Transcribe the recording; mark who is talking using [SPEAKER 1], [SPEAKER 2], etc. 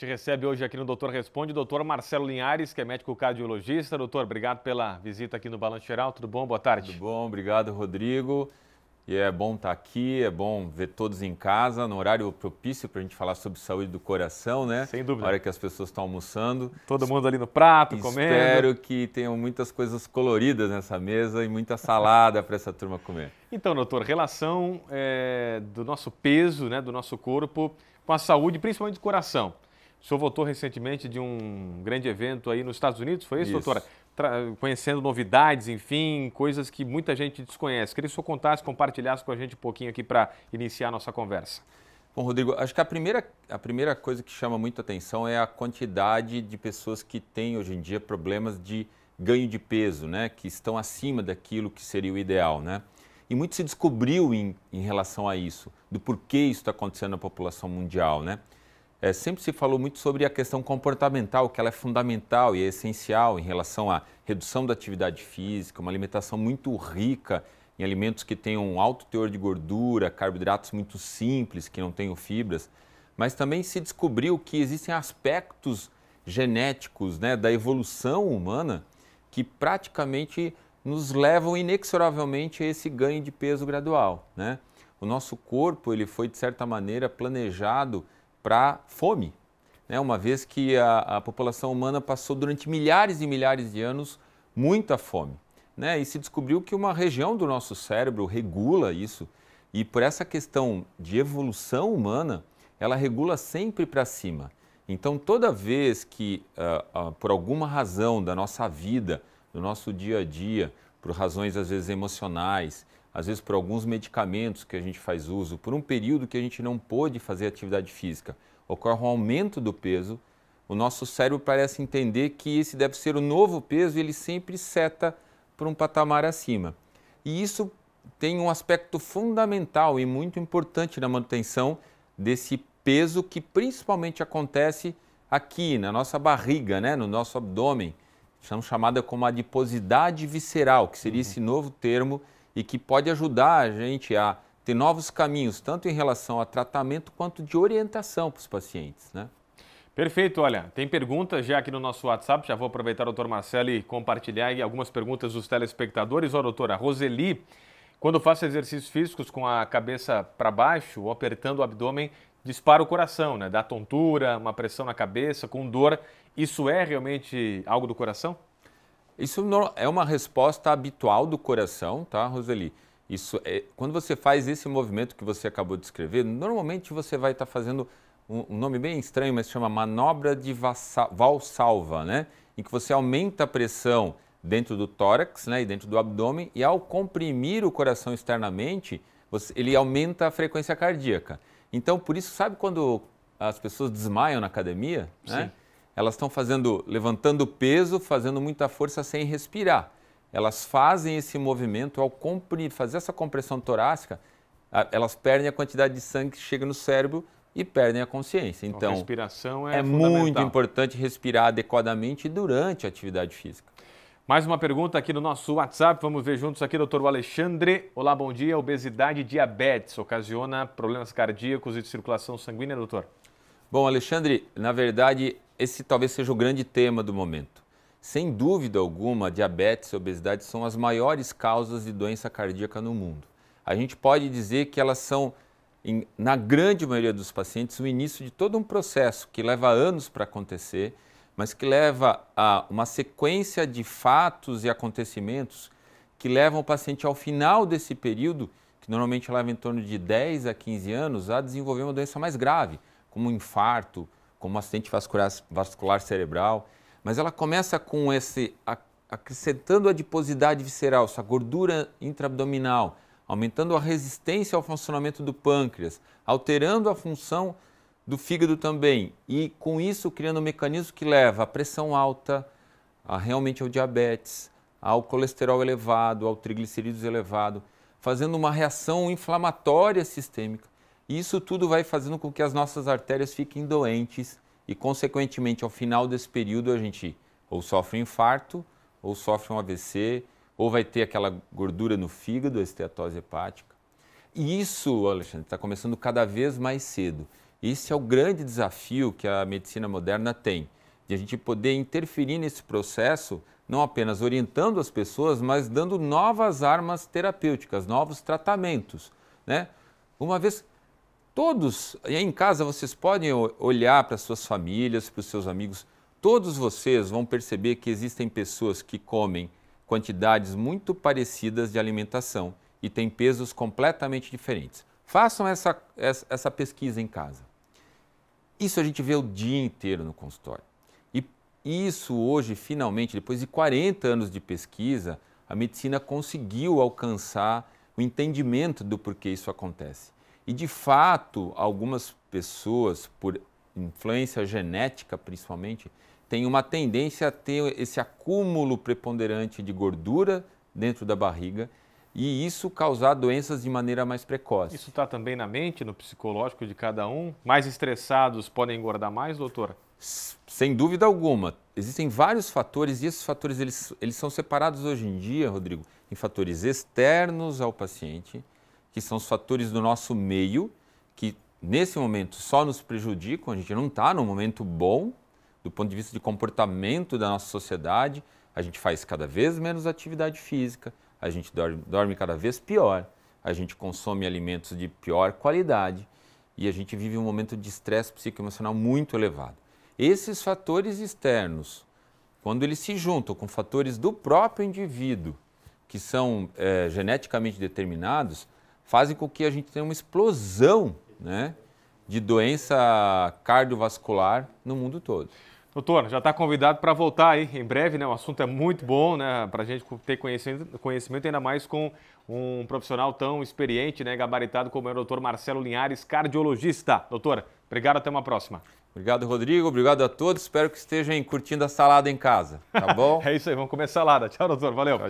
[SPEAKER 1] gente recebe hoje aqui no Doutor Responde o doutor Marcelo Linhares, que é médico cardiologista. Doutor, obrigado pela visita aqui no Balanço Geral. Tudo bom? Boa tarde.
[SPEAKER 2] Tudo bom, obrigado, Rodrigo. E é bom estar aqui, é bom ver todos em casa, no horário propício para a gente falar sobre saúde do coração, né?
[SPEAKER 1] Sem dúvida.
[SPEAKER 2] Na hora que as pessoas estão almoçando.
[SPEAKER 1] Todo mundo ali no prato, comendo.
[SPEAKER 2] Espero que tenham muitas coisas coloridas nessa mesa e muita salada para essa turma comer.
[SPEAKER 1] Então, doutor, relação do nosso peso, né, do nosso corpo com a saúde, principalmente do coração. O senhor voltou recentemente de um grande evento aí nos Estados Unidos, foi isso, doutora? Conhecendo novidades, enfim, coisas que muita gente desconhece. Queria que o senhor contasse, compartilhasse com a gente um pouquinho aqui para iniciar a nossa conversa.
[SPEAKER 2] Bom, Rodrigo, acho que a primeira coisa que chama muito atenção é a quantidade de pessoas que têm hoje em dia problemas de ganho de peso, né? Que estão acima daquilo que seria o ideal, né? E muito se descobriu em relação a isso, do porquê isso está acontecendo na população mundial, né? Sempre se falou muito sobre a questão comportamental, que ela é fundamental e é essencial em relação à redução da atividade física, uma alimentação muito rica em alimentos que tenham um alto teor de gordura, carboidratos muito simples, que não tenham fibras, mas também se descobriu que existem aspectos genéticos, né, da evolução humana que praticamente nos levam inexoravelmente a esse ganho de peso gradual, né? O nosso corpo ele foi, de certa maneira, planejado para fome, né? Uma vez que a população humana passou durante milhares e milhares de anos muita fome, né? E se descobriu que uma região do nosso cérebro regula isso, e por essa questão de evolução humana, ela regula sempre para cima. Então, toda vez que, por alguma razão da nossa vida, do nosso dia a dia, por razões às vezes emocionais, às vezes por alguns medicamentos que a gente faz uso, por um período que a gente não pôde fazer atividade física, ocorre um aumento do peso, o nosso cérebro parece entender que esse deve ser o novo peso e ele sempre seta por um patamar acima. E isso tem um aspecto fundamental e muito importante na manutenção desse peso que principalmente acontece aqui na nossa barriga, né, no nosso abdômen. Chamada como adiposidade visceral, que seria esse novo termo e que pode ajudar a gente a ter novos caminhos, tanto em relação a tratamento quanto de orientação para os pacientes, né?
[SPEAKER 1] Perfeito, olha, tem perguntas já aqui no nosso WhatsApp, já vou aproveitar, doutor Marcelo, e compartilhar aí algumas perguntas dos telespectadores. Ó, doutora, Roseli, quando faço exercícios físicos com a cabeça para baixo ou apertando o abdômen, dispara o coração, né? Dá tontura, uma pressão na cabeça, com dor. Isso é realmente algo do coração?
[SPEAKER 2] Isso é uma resposta habitual do coração, tá, Roseli? Isso quando você faz esse movimento que você acabou de descrever, normalmente você vai estar fazendo um nome bem estranho, mas se chama manobra de Valsalva, né? Em que você aumenta a pressão dentro do tórax, né, e dentro do abdômen, e ao comprimir o coração externamente, ele aumenta a frequência cardíaca. Então, por isso, sabe quando as pessoas desmaiam na academia, né? Elas estão levantando peso, fazendo muita força sem respirar. Elas fazem esse movimento, ao fazer essa compressão torácica, elas perdem a quantidade de sangue que chega no cérebro e perdem a consciência. Então,
[SPEAKER 1] a respiração
[SPEAKER 2] é muito importante respirar adequadamente durante a atividade física.
[SPEAKER 1] Mais uma pergunta aqui no nosso WhatsApp, vamos ver juntos aqui, doutor Alexandre. Olá, bom dia. Obesidade e diabetes ocasiona problemas cardíacos e de circulação sanguínea, doutor?
[SPEAKER 2] Bom, Alexandre, na verdade, esse talvez seja o grande tema do momento. Sem dúvida alguma, diabetes e obesidade são as maiores causas de doença cardíaca no mundo. A gente pode dizer que elas são, na grande maioria dos pacientes, o início de todo um processo que leva anos para acontecer, mas que leva a uma sequência de fatos e acontecimentos que levam o paciente ao final desse período, que normalmente leva em torno de 10 a 15 anos, a desenvolver uma doença mais grave, como um infarto, como um acidente vascular cerebral. Mas ela começa com acrescentando a adiposidade visceral, essa gordura intraabdominal, aumentando a resistência ao funcionamento do pâncreas, alterando a função do fígado também, e com isso criando um mecanismo que leva à pressão alta, realmente ao diabetes, ao colesterol elevado, ao triglicerídeos elevado, fazendo uma reação inflamatória sistêmica. E isso tudo vai fazendo com que as nossas artérias fiquem doentes e, consequentemente, ao final desse período, a gente ou sofre um infarto, ou sofre um AVC, ou vai ter aquela gordura no fígado, a esteatose hepática. E isso, Alexandre, está começando cada vez mais cedo. Esse é o grande desafio que a medicina moderna tem, de a gente poder interferir nesse processo, não apenas orientando as pessoas, mas dando novas armas terapêuticas, novos tratamentos, né? Uma vez, todos, em casa vocês podem olhar para suas famílias, para os seus amigos, todos vocês vão perceber que existem pessoas que comem quantidades muito parecidas de alimentação e têm pesos completamente diferentes. Façam essa pesquisa em casa. Isso a gente vê o dia inteiro no consultório. E isso hoje, finalmente, depois de 40 anos de pesquisa, a medicina conseguiu alcançar o entendimento do porquê isso acontece. E, de fato, algumas pessoas, por influência genética principalmente, têm uma tendência a ter esse acúmulo preponderante de gordura dentro da barriga e isso causar doenças de maneira mais precoce.
[SPEAKER 1] Isso está também na mente, no psicológico de cada um? Mais estressados podem engordar mais, doutor?
[SPEAKER 2] Sem dúvida alguma. Existem vários fatores e esses fatores eles são separados hoje em dia, Rodrigo, em fatores externos ao paciente, que são os fatores do nosso meio, que nesse momento só nos prejudicam, a gente não está num momento bom do ponto de vista de comportamento da nossa sociedade, a gente faz cada vez menos atividade física, a gente dorme cada vez pior, a gente consome alimentos de pior qualidade e a gente vive um momento de estresse psicoemocional muito elevado. Esses fatores externos, quando eles se juntam com fatores do próprio indivíduo, que são geneticamente determinados, fazem com que a gente tenha uma explosão, né, de doença cardiovascular no mundo todo.
[SPEAKER 1] Doutor, já está convidado para voltar aí em breve, né? O assunto é muito bom, né? Para a gente ter conhecimento, ainda mais com um profissional tão experiente, né? Gabaritado como é o doutor Marcelo Linhares, cardiologista. Doutor, obrigado, até uma próxima.
[SPEAKER 2] Obrigado, Rodrigo. Obrigado a todos. Espero que estejam curtindo a salada em casa, tá bom?
[SPEAKER 1] É isso aí, vamos comer salada. Tchau, doutor. Valeu.
[SPEAKER 2] Tchau.